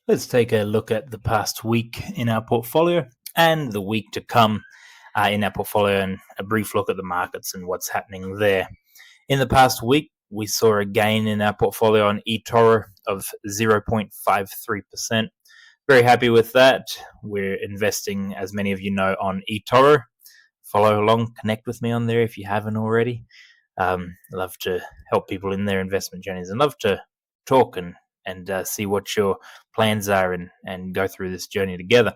Let's take a look at the past week in our portfolio and the week to come in our portfolio, and a brief look at the markets and what's happening there. In the past week, we saw a gain in our portfolio on eToro of 0.53%. Very happy with that. We're investing, as many of you know, on eToro. Follow along, connect with me on there if you haven't already. Love to help people in their investment journeys and love to talk and see what your plans are and go through this journey together.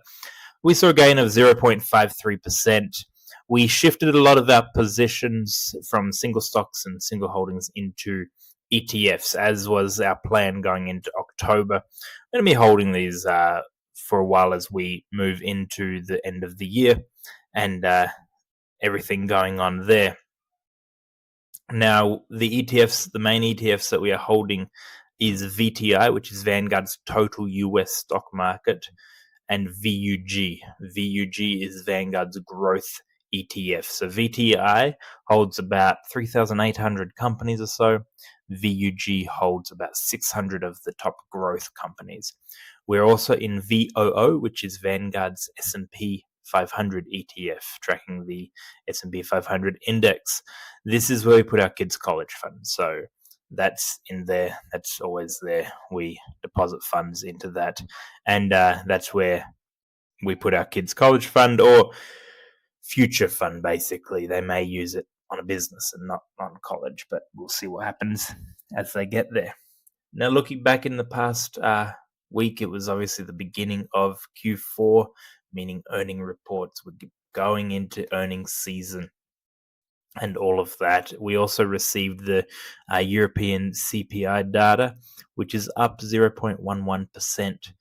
We saw a gain of 0.53%. We shifted a lot of our positions from single stocks and single holdings into ETFs, as was our plan going into October. I'm going to be holding these for a while as we move into the end of the year and everything going on there. Now, the ETFs, the main ETFs that we are holding is VTI, which is Vanguard's total US stock market, and VUG. VUG is Vanguard's growth ETF. So VTI holds about 3,800 companies or so. VUG holds about 600 of the top growth companies. We're also in VOO, which is Vanguard's S&P 500 ETF, tracking the S&P 500 index. This is where we put our kids' college fund. So that's in there. That's always there. We deposit funds into that, and that's where we put our kids' college fund or future fund. Basically, they may use it on a business and not on college, but we'll see what happens as they get there. Now, looking back in the past week, it was obviously the beginning of Q4, meaning earning reports. We're going into earnings season and all of that. We also received the European CPI data, which is up 0.11%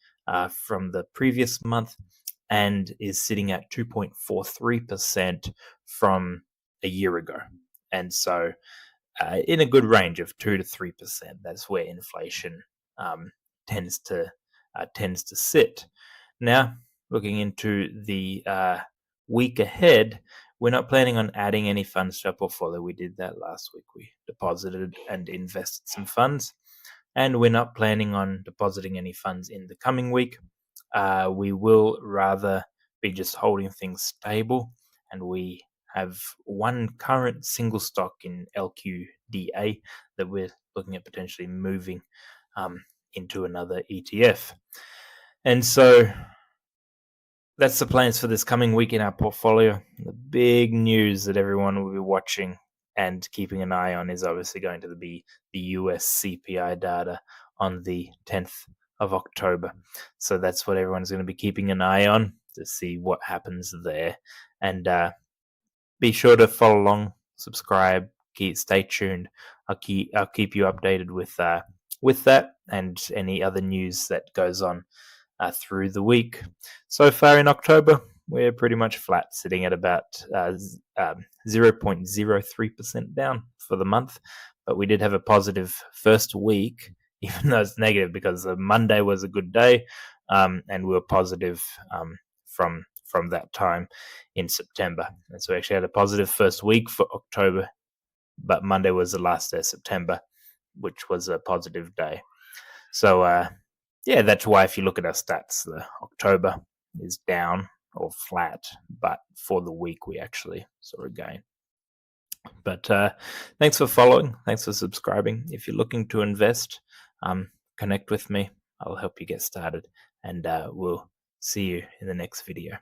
from the previous month and is sitting at 2.43% from a year ago. And so in a good range of 2 to 3%. That's where inflation tends to sit. Now, looking into the week ahead, we're not planning on adding any funds to our portfolio. We did that last week. We deposited and invested some funds, and we're not planning on depositing any funds in the coming week. We will rather be just holding things stable, and we have one current single stock in LQDA that we're looking at potentially moving into another ETF. And so that's the plans for this coming week in our portfolio. The big news that everyone will be watching and keeping an eye on is obviously going to be the US CPI data on the 10th of October. So that's what everyone's going to be keeping an eye on to see what happens there. And be sure to follow along, subscribe, stay tuned. I'll keep you updated with that and any other news that goes on through the week. So far in October, we're pretty much flat, sitting at about 0.03% down for the month. But we did have a positive first week, even though it's negative because Monday was a good day, and we were positive from that time in September. And so we actually had a positive first week for October, but Monday was the last day of September, which was a positive day. So yeah, that's why if you look at our stats, the October is down or flat, but for the week we actually saw a gain. But thanks for following. Thanks for subscribing. If you're looking to invest, connect with me. I'll help you get started, and we'll see you in the next video.